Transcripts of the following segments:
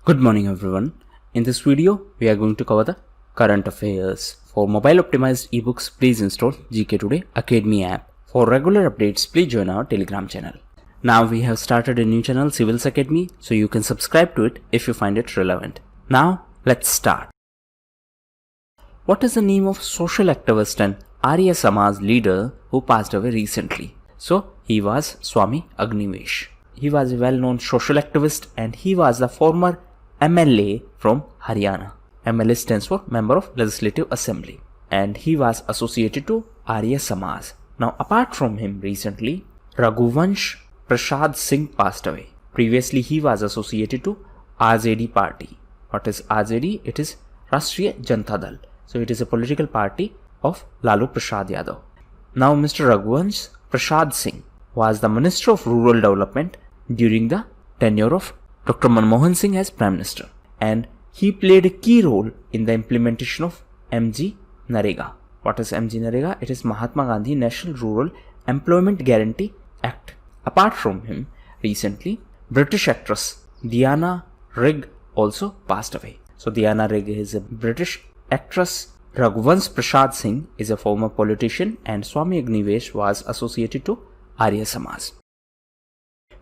Good morning everyone. In this video, we are going to cover the current affairs. For mobile optimized ebooks, please install GKToday Academy app. For regular updates, please join our Telegram channel. Now we have started a new channel, Civils Academy, so you can subscribe to it if you find it relevant. Now, let's start. What is the name of social activist and Arya Samaj leader who passed away recently? So, he was Swami Agnivesh. He was a well-known social activist and he was the former MLA from Haryana. MLA stands for Member of Legislative Assembly. And he was associated to Arya Samaj. Now apart from him recently, Raghuvansh Prasad Singh passed away. Previously he was associated to RJD party. What is RJD? It is Rashtriya Janata Dal. So it is a political party of Lalu Prasad Yadav. Now Mr. Raghuvansh Prasad Singh was the Minister of Rural Development during the tenure of Dr. Manmohan Singh as Prime Minister, and he played a key role in the implementation of MG Narega. What is MG Narega? It is Mahatma Gandhi National Rural Employment Guarantee Act. Apart from him, recently, British actress Diana Rigg also passed away. So Diana Rigg is a British actress. Raghuvansh Prasad Singh is a former politician and Swami Agnivesh was associated to Arya Samaj.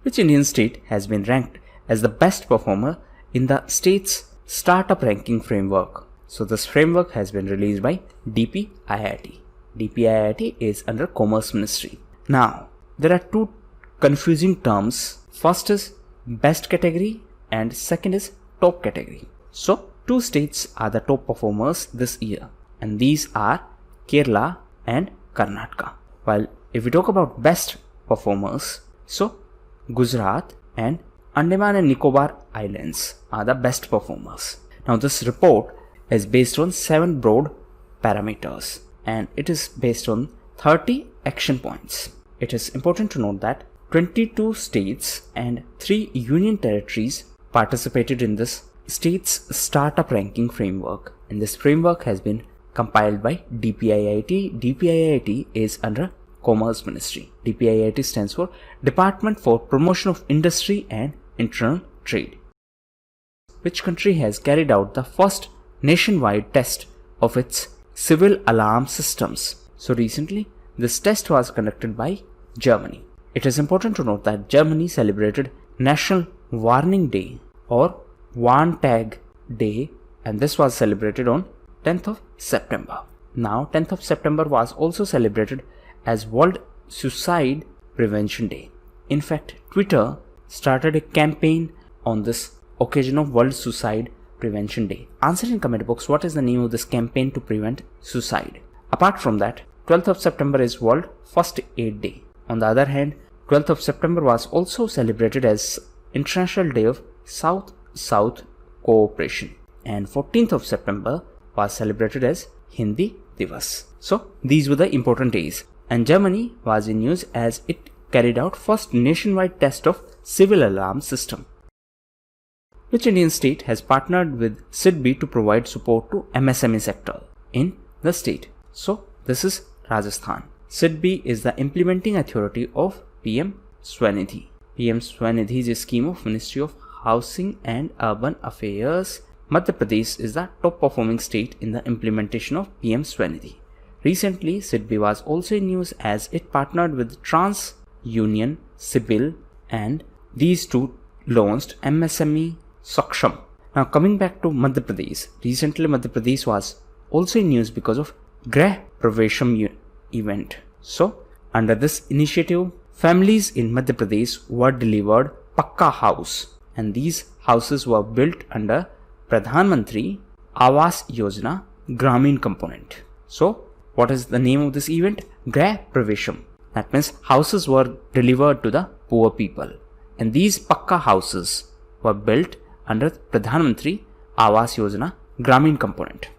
Which Indian state has been ranked as the best performer in the state's startup ranking framework? So this framework has been released by DPIIT. DPIIT is under Commerce Ministry. Now, there are two confusing terms. First is best category and second is top category. So, two states are the top performers this year and these are Kerala and Karnataka. While if we talk about best performers, so Gujarat and Andaman and Nicobar Islands are the best performers. Now this report is based on 7 broad parameters and it is based on 30 action points. It is important to note that 22 states and 3 union territories participated in this state's startup ranking framework, and this framework has been compiled by DPIIT. DPIIT is under Commerce Ministry. DPIIT stands for Department for Promotion of Industry and Internal Trade. Which country has carried out the first nationwide test of its civil alarm systems? So recently, this test was conducted by Germany. It is important to note that Germany celebrated National Warning Day or Warntag Day, and this was celebrated on 10th of September. Now, 10th of September was also celebrated as World Suicide Prevention Day. In fact, Twitter started a campaign on this occasion of World Suicide Prevention Day. Answer in comment box what is the name of this campaign to prevent suicide. Apart from that, 12th of September is World First Aid Day. On the other hand, 12th of September was also celebrated as International Day of South-South Cooperation, and 14th of September was celebrated as Hindi Divas. So these were the important days, and Germany was in news as it carried out first nationwide test of civil alarm system. Which Indian state has partnered with SIDBI to provide support to MSME sector in the state? So this is Rajasthan. SIDBI is the implementing authority of PM Swanidhi. PM Swanidhi is a scheme of Ministry of Housing and Urban Affairs. Madhya Pradesh is the top performing state in the implementation of PM Swanidhi. Recently, SIDBI was also in news as it partnered with Trans Union Sibil and these two launched MSME Saksham. Now coming back to Madhya Pradesh, recently Madhya Pradesh was also in news because of Grah Pravesham event. So under this initiative, families in Madhya Pradesh were delivered Pakka house, and these houses were built under Pradhan Mantri Awas Yojana Gramin component. So what is the name of this event? Grah Pravesham. That means houses were delivered to the poor people, and these Pakka houses were built under Pradhan Mantri Awas Yojana Gramin component.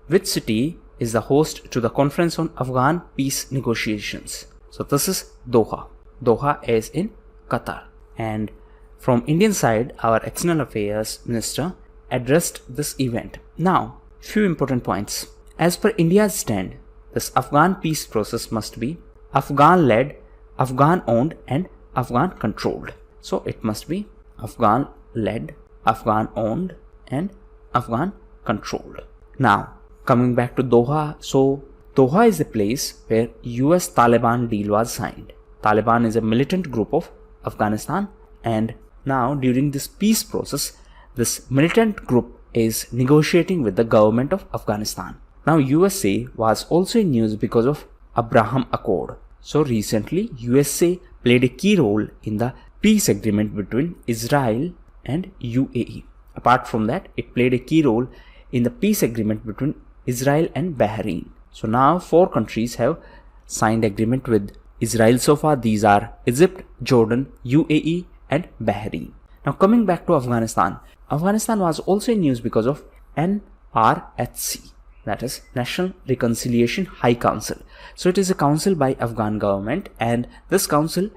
Which city is the host to the conference on Afghan peace negotiations? So this is Doha. Doha is in Qatar, and from Indian side, our External Affairs Minister addressed this event. Now, few important points. As per India's stand, this Afghan peace process must be Afghan-led, Afghan-owned and Afghan-controlled. So it must be Afghan-led, Afghan owned and Afghan controlled. Now, coming back to Doha, so Doha is the place where US Taliban deal was signed. Taliban is a militant group of Afghanistan, and now during this peace process, this militant group is negotiating with the government of Afghanistan. Now USA was also in news because of Abraham Accord. So recently USA played a key role in the peace agreement between Israel and UAE. Apart from that, it played a key role in the peace agreement between Israel and Bahrain. So now 4 countries have signed agreement with Israel so far. These are Egypt, Jordan, UAE and Bahrain. Now coming back to Afghanistan. Afghanistan was also in news because of NRHC, that is National Reconciliation High Council. So it is a council by Afghan government, and this council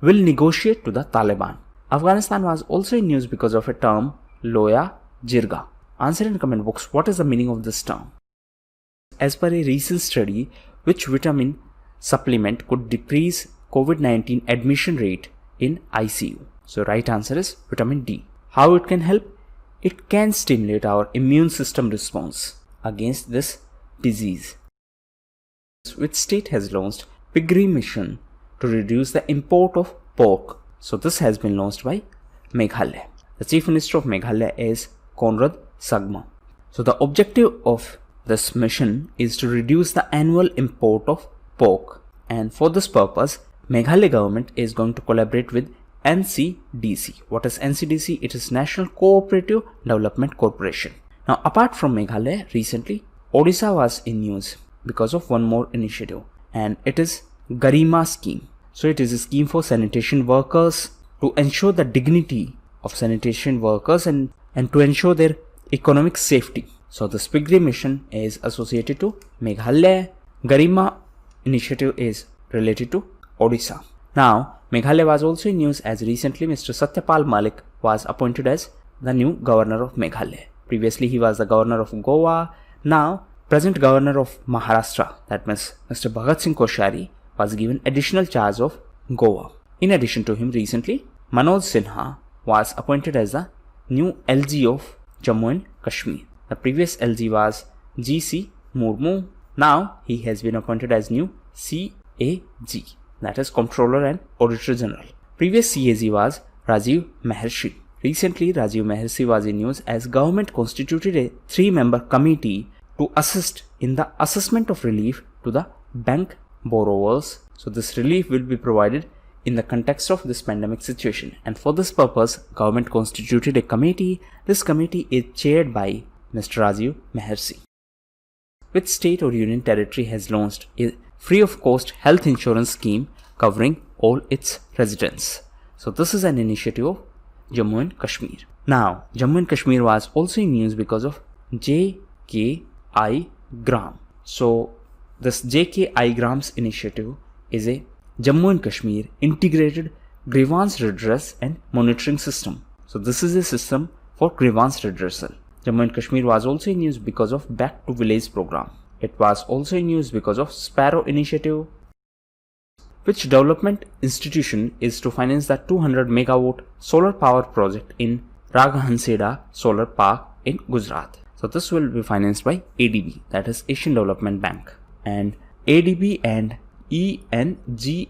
will negotiate to the Taliban. Afghanistan was also in news because of a term Loya Jirga. Answer in comment box what is the meaning of this term. As per a recent study, which vitamin supplement could decrease COVID-19 admission rate in ICU? So right answer is vitamin D. How it can help? It can stimulate our immune system response against this disease. Which state has launched piggery mission to reduce the import of pork? So this has been launched by Meghalaya. The Chief Minister of Meghalaya is Conrad Sagma. So the objective of this mission is to reduce the annual import of pork, and for this purpose Meghalaya government is going to collaborate with NCDC. What is NCDC? It is National Cooperative Development Corporation. Now apart from Meghalaya, recently Odisha was in news because of one more initiative, and it is Garima scheme. So it is a scheme for sanitation workers to ensure the dignity of sanitation workers and to ensure their economic safety. So this piggery mission is associated to Meghalaya. Garima initiative is related to Odisha. Now Meghalaya was also in news as recently Mr. Satyapal Malik was appointed as the new governor of Meghalaya. Previously he was the governor of Goa. Now present governor of Maharashtra, that means Mr. Bhagat Singh Koshari, was given additional charge of Goa. In addition to him, recently Manoj Sinha was appointed as the new LG of Jammu and Kashmir. The previous LG was GC Murmu. Now he has been appointed as new CAG, that is Comptroller and Auditor General. Previous CAG was Rajiv Maharshi. Recently Rajiv Maharshi was in news as government constituted a 3-member committee to assist in the assessment of relief to the bank borrowers. So this relief will be provided in the context of this pandemic situation, and for this purpose government constituted a committee. This committee is chaired by Mr. Rajiv Maharshi. Which state or union territory has launched a free of cost health insurance scheme covering all its residents? So this is an initiative of Jammu and Kashmir. Now Jammu and Kashmir was also in news because of JKI Gram. So this JKI Grams initiative is a Jammu and Kashmir integrated grievance redress and monitoring system. So this is a system for grievance redressal. Jammu and Kashmir was also in news because of Back to Village program. It was also in news because of Sparrow initiative. Which development institution is to finance the 200 megawatt solar power project in Raghanesda Solar Park in Gujarat? So this will be financed by ADB, that is Asian Development Bank. And ADB and ENGIE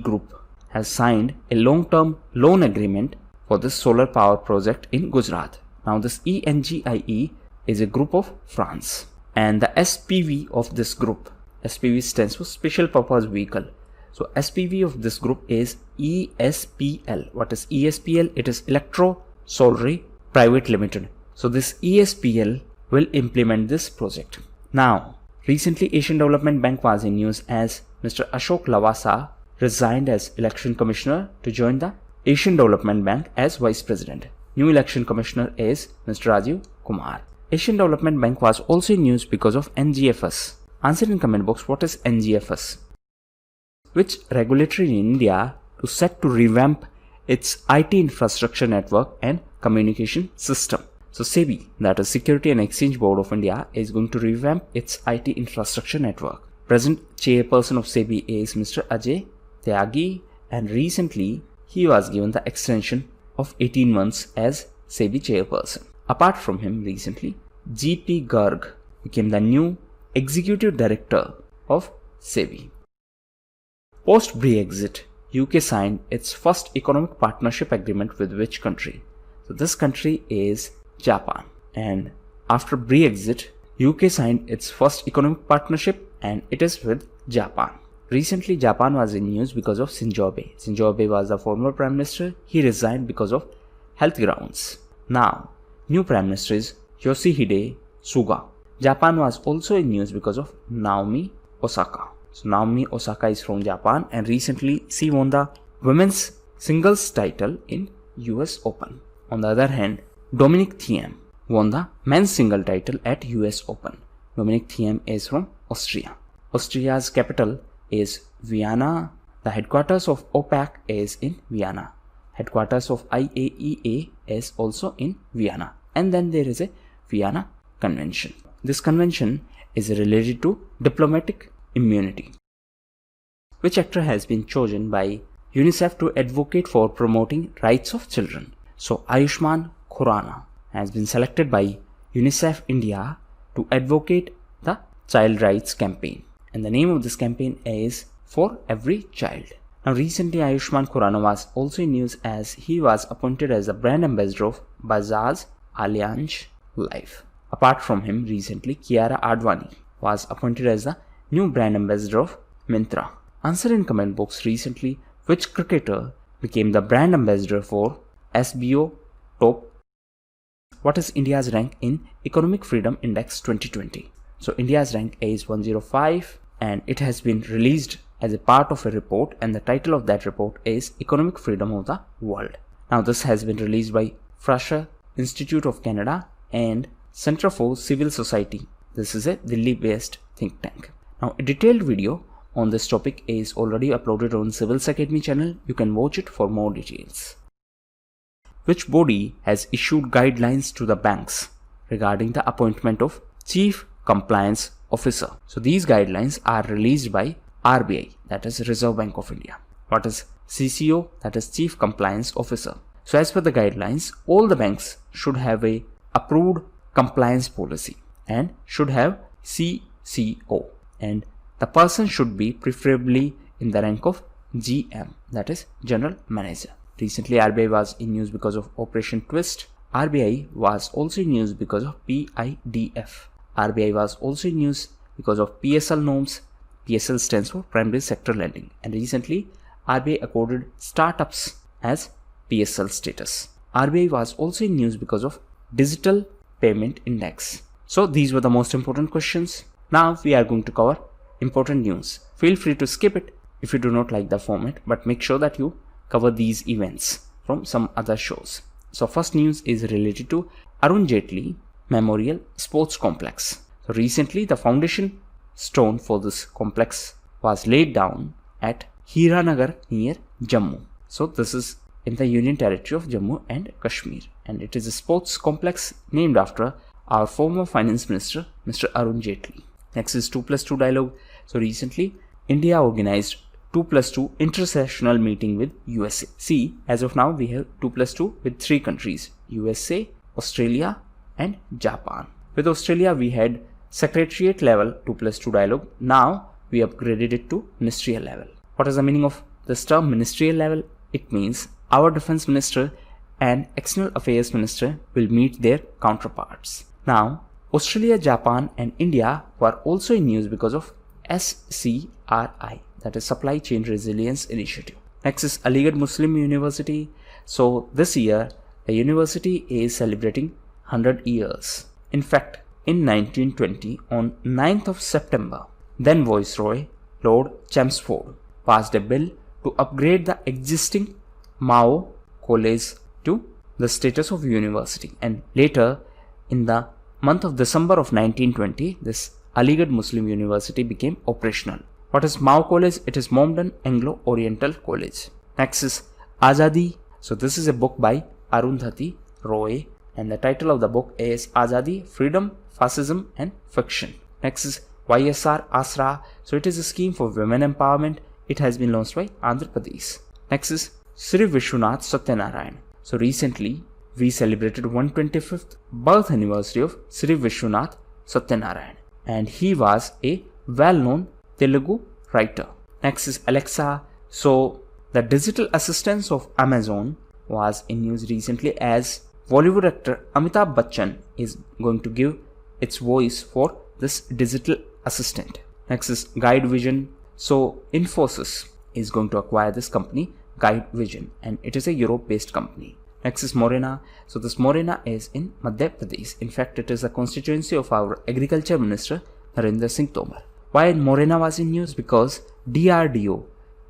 Group has signed a long-term loan agreement for this solar power project in Gujarat. Now this ENGIE is a group of France, and the SPV of this group, SPV stands for Special Purpose Vehicle. So SPV of this group is ESPL. What is ESPL? It is Electro Solar Private Limited. So this ESPL will implement this project. Now recently Asian Development Bank was in news as Mr. Ashok Lavasa resigned as election commissioner to join the Asian Development Bank as vice president. New election commissioner is Mr. Rajiv Kumar. Asian Development Bank was also in news because of NGFS. Answer in comment box what is NGFS. Which regulator in India is set to revamp its IT infrastructure network and communication system? So SEBI, that is Security and Exchange Board of India, is going to revamp its IT infrastructure network. Present chairperson of SEBI is Mr. Ajay Tyagi, and recently he was given the extension of 18 months as SEBI chairperson. Apart from him, recently, GP Garg became the new executive director of SEBI. Post-Brexit, UK signed its first economic partnership agreement with which country? So this country is Japan. And after Brexit, UK signed its first economic partnership and it is with Japan. Recently, Japan was in news because of Shinzo Abe. Shinzo Abe was the former Prime Minister. He resigned because of health grounds. Now, new Prime Minister is Yoshihide Suga. Japan was also in news because of Naomi Osaka. So Naomi Osaka is from Japan and recently she won the women's singles title in US Open. On the other hand, Dominic Thiem won the men's single title at US Open. Dominic Thiem is from Austria. Austria's capital is Vienna. The headquarters of OPEC is in Vienna. Headquarters of IAEA is also in Vienna. And then there is a Vienna Convention. This convention is related to diplomatic immunity. Which actor has been chosen by UNICEF to advocate for promoting rights of children? So Ayushmann Khurrana has been selected by UNICEF India to advocate the child rights campaign. And the name of this campaign is For Every Child. Now recently Ayushmann Khurrana was also in news as he was appointed as the brand ambassador of Bajaj Allianz Life. Apart from him, recently Kiara Advani was appointed as the new brand ambassador of Myntra. Answer in comment box recently which cricketer became the brand ambassador for SBO Top. What is India's rank in Economic Freedom Index 2020? So India's rank is 105 and it has been released as a part of a report and the title of that report is Economic Freedom of the World. Now this has been released by Fraser Institute of Canada and Center for Civil Society. This is a Delhi-based think tank. Now a detailed video on this topic is already uploaded on Civils Academy channel. You can watch it for more details. Which body has issued guidelines to the banks regarding the appointment of Chief Compliance Officer? So these guidelines are released by RBI, that is Reserve Bank of India. What is CCO? That is Chief Compliance Officer. So as per the guidelines, all the banks should have a approved compliance policy and should have CCO, and the person should be preferably in the rank of GM, that is General Manager. Recently RBI was in news because of Operation Twist. RBI was also in news because of PIDF. RBI was also in news because of PSL norms. PSL stands for Primary Sector Lending, and recently RBI accorded startups as PSL status. RBI was also in news because of Digital Payment Index. So these were the most important questions. Now we are going to cover important news. Feel free to skip it if you do not like the format, but make sure that you cover these events from some other shows. So first news is related to Arun Jaitley Memorial Sports Complex. So recently the foundation stone for this complex was laid down at Hiranagar near Jammu. So this is in the Union Territory of Jammu and Kashmir, and it is a sports complex named after our former Finance Minister Mr. Arun Jaitley. Next is 2+2 dialogue. So recently India organized 2+2 intersessional meeting with USA. See, as of now we have 2+2 with 3 countries: USA, Australia and Japan. With Australia we had secretariat level 2+2 dialogue. Now we upgraded it to ministerial level. What is the meaning of this term ministerial level? It means our defense minister and external affairs minister will meet their counterparts. Now Australia, Japan and India were also in news because of SCRI, that is Supply Chain Resilience Initiative. Next is Aligarh Muslim University. So this year the university is celebrating 100 years. In fact, in 1920 on 9th of September, then Viceroy Lord Chelmsford passed a bill to upgrade the existing Mao College to the status of university, and later in the month of December of 1920 this Aligarh Muslim University became operational. What is Mao College? It is Mohammedan Anglo-Oriental College. Next is Azadi. So this is a book by Arundhati Roy and the title of the book is Azadi, Freedom, Fascism and Fiction. Next is YSR Asra. So it is a scheme for women empowerment. It has been launched by Andhra Pradesh. Next is Sri Vishwanath Satyanarayan. So recently we celebrated 125th birth anniversary of Sri Vishwanath Satyanarayan, and he was a well-known Telugu writer. Next is Alexa. So the digital assistance of Amazon was in news recently as Bollywood actor Amitabh Bachchan is going to give its voice for this digital assistant. Next is Guide Vision. So Infosys is going to acquire this company, Guide Vision, and it is a Europe-based company. Next is Morena. So this Morena is in Madhya Pradesh. In fact, it is a constituency of our Agriculture Minister Narendra Singh Tomar. Why Morena was in news? Because DRDO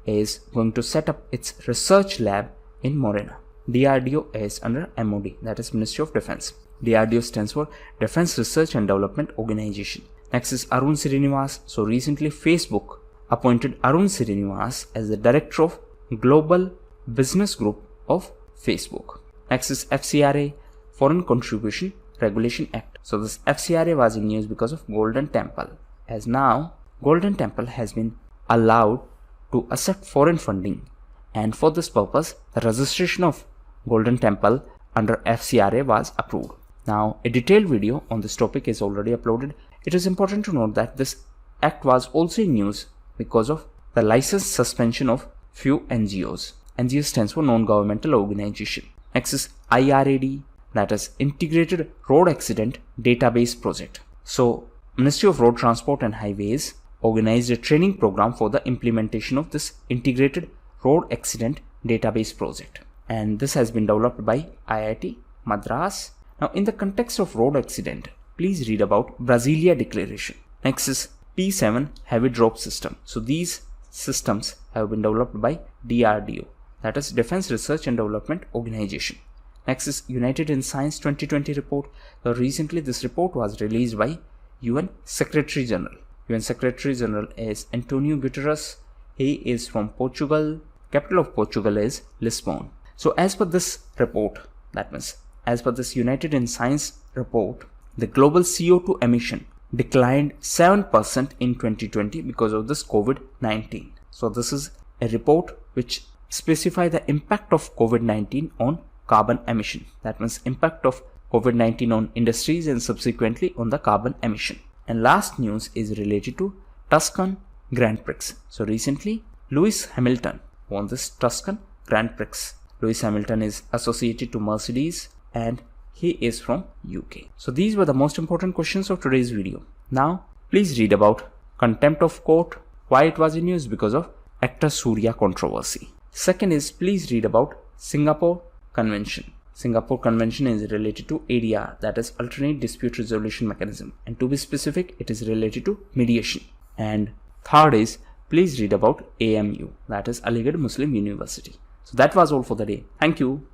is going to set up its research lab in Morena. DRDO is under MOD, that is Ministry of Defense. DRDO stands for Defense Research and Development Organization. Next is Arun Srinivas. So recently Facebook appointed Arun Srinivas as the Director of Global Business Group of Facebook. Next is FCRA, Foreign Contribution Regulation Act. So this FCRA was in news because of Golden Temple, as now Golden Temple has been allowed to accept foreign funding, and for this purpose the registration of Golden Temple under FCRA was approved. Now a detailed video on this topic is already uploaded. It is important to note that this act was also in news because of the license suspension of few NGOs. NGO stands for non-governmental organization. Next is IRAD, that is Integrated Road Accident Database Project. So Ministry of Road Transport and Highways organized a training program for the implementation of this Integrated Road Accident Database Project, and this has been developed by IIT Madras. Now in the context of road accident, please read about Brasilia Declaration. Next is P7 Heavy Drop System. So these systems have been developed by DRDO, that is Defense Research and Development Organization. Next is United in Science 2020 report. So recently this report was released by UN Secretary General. UN Secretary General is Antonio Guterres. He is from Portugal. Capital of Portugal is Lisbon. So as per this report, that means as per this United in Science report, the global CO2 emission declined 7% in 2020 because of this COVID-19. So this is a report which specifies the impact of COVID-19 on carbon emission. That means impact of COVID-19 on industries and subsequently on the carbon emission. And last news is related to Tuscan Grand Prix. So recently Lewis Hamilton won this Tuscan Grand Prix. Lewis Hamilton is associated to Mercedes and he is from UK. So these were the most important questions of today's video. Now please read about contempt of court. Why it was in news? Because of actor Surya controversy. Second is please read about Singapore Convention. Singapore Convention is related to ADR, that is Alternate Dispute Resolution Mechanism, and to be specific it is related to mediation. And third is please read about AMU, that is Aligarh Muslim University. So that was all for the day. Thank you.